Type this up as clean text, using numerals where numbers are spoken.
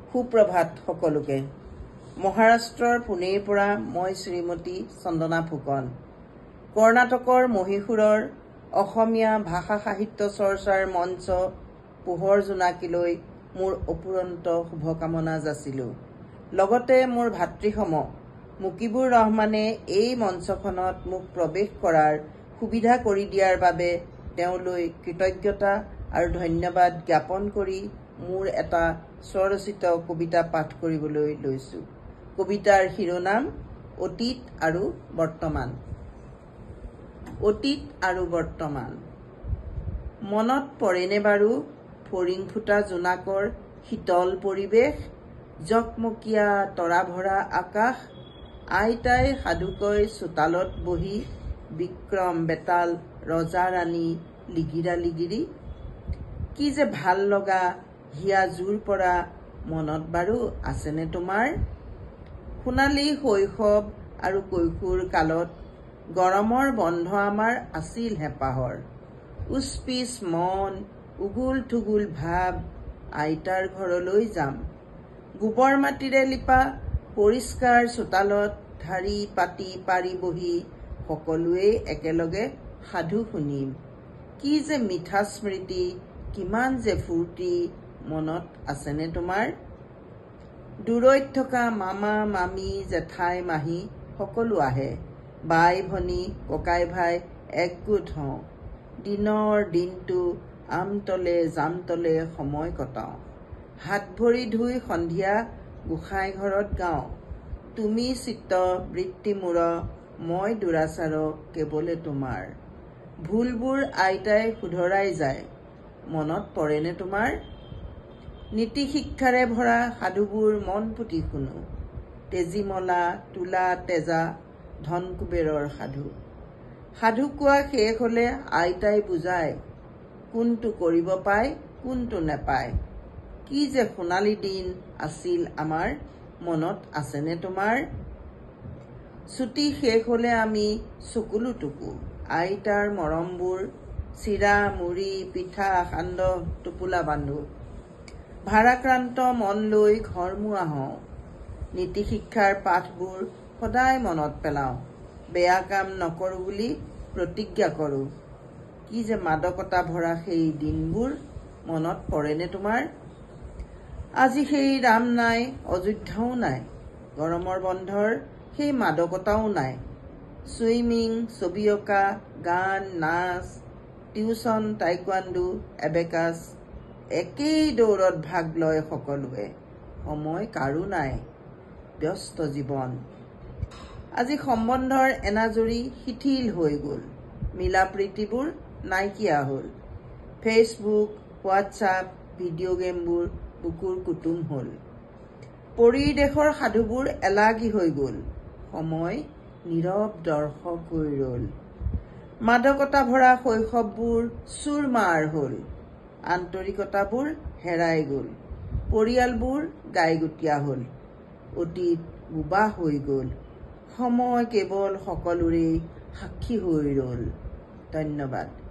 সুপ্ৰভাত সকলোকে। মহাৰাষ্ট্ৰৰ পুনেৰ পৰা মই শ্ৰীমতী চন্দনা ফুকন। কৰ্ণাটকৰ মহীশূৰৰ অসমীয়া ভাষা সাহিত্য চৰ্চাৰ মঞ্চ পোহৰ জোনাকীলৈ মোৰ অপুৰন্ত শুভকামনা যাচিলোঁ। লগতে মোৰ ভাতৃসম মুকিবুৰ ৰহমানে এই মঞ্চখনত মোক প্ৰৱেশ কৰাৰ সুবিধা কৰি দিয়াৰ বাবে তেওঁলৈ কৃতজ্ঞতা আৰু ধন্যবাদ জ্ঞাপন কৰি মোৰ এটা স্বৰচিত কবিতা পাঠ কৰিবলৈ লৈছোঁ। কবিতাৰ শিৰোনাম অতীত আৰু বৰ্তমান। অতীত আৰু বৰ্তমান। মনত পৰেনে বাৰু ফৰিং ফুটা জোনাকৰ শীতল পৰিৱেশ, জকমকীয়া তৰাভৰা আকাশ, আইতাই সাধুকৈ চোতালত বহি বিক্ৰম বেতাল ৰজা ৰাণী লিগিৰা লিগিৰি। কি যে ভাল লগা হিয়া জোৰ পৰা মনত বাৰু আছেনে তোমাৰ? সোণালী শৈশৱ আৰু কৈশোৰ কালত গৰমৰ বন্ধ আমাৰ আছিল হেঁপাহৰ। উচ্পিচ মন, উগুল থুগুল ভাৱ, আইতাৰ ঘৰলৈ যাম। গোবৰ মাটিৰে লিপা পৰিষ্কাৰ চোতালত ধাৰি পাতি পাৰি বহি সকলোৱে একেলগে সাধু শুনিম। কি যে মিঠা স্মৃতি, কিমান যে ফূৰ্তি, মনত আছেনে তোমাৰ? দূৰৈত থকা মামা মামী জেঠাই মাহী সকলো আহে। বাই ভনী ককাই ভাই একগোট হওঁ। দিনৰ দিনটো আমতলে জামতলে সময় কটাওঁ। হাত ভৰি ধুই সন্ধিয়া গোসাঁই ঘৰত গাওঁ। তুমি চিত্ত বৃত্তি মূৰ, মই দুৰাচাৰ কেৱলে তোমাৰ। ভুলবোৰ আইতাই শুধৰাই যায়, মনত পৰেনে তোমাৰ? নীতি শিক্ষাৰে ভৰা সাধুবোৰ মন পুতি শুনো। তেজীমলা তোলা তেজা ধন কুবেৰৰ সাধু। সাধু কোৱা শেষ হলে আইতাই বুজায়, কোনটো কৰিব পায় কোনটো নেপায়। কি যে সোণালী দিন আছিল আমাৰ, মনত আছেনে তোমাৰ? ছুটি শেষ হলে আমি চকুলো টুকো। আইতাৰ মৰমবোৰ চিৰা মুড়ি পিঠা সান্দহ টোপোলা বান্ধো। ভাৰাক্ৰান্ত মন লৈ ঘৰমুৱা হওঁ। নীতি শিক্ষাৰ পাঠবোৰ সদায় মনত পেলাওঁ। বেয়া কাম নকৰো বুলি প্ৰতিজ্ঞা কৰো। কি যে মাদকতা ভৰা সেই দিনবোৰ, মনত পৰেনে তোমাৰ? আজি সেই ৰাম নাই, অযোধ্যাও নাই। গৰমৰ বন্ধৰ সেই মাদকতাও নাই। ছুইমিং, ছবি অঁকা, গান নাচ, টিউচন টাইকোৱাণ্ডো এবেকাচ, একেই দৌৰত ভাগ লয় সকলোৱে। সময় কাৰো নাই, ব্যস্ত জীৱন। আজি সম্বন্ধৰ এনাজৰী শিথিল হৈ গল। মিলা প্ৰীতিবোৰ নাইকিয়া হল। ফেচবুক হোৱাটছআপ ভিডিঅ' গেমবোৰ বুকুৰ কুটুম হল। পৰীৰ দেশৰ সাধুবোৰ এলাগী হৈ গল। সময় নীৰৱ দৰ্শক হৈ ৰল। মাদকতা ভৰা শৈশৱবোৰ চুৰমাৰ হল। আন্তৰিকতাবোৰ হেৰাই গল। পৰিয়ালবোৰ গাইগুটীয়া হল। অতীত বোবা হৈ গল। সময় কেৱল সকলোৰে সাক্ষী হৈ ৰল। ধন্যবাদ।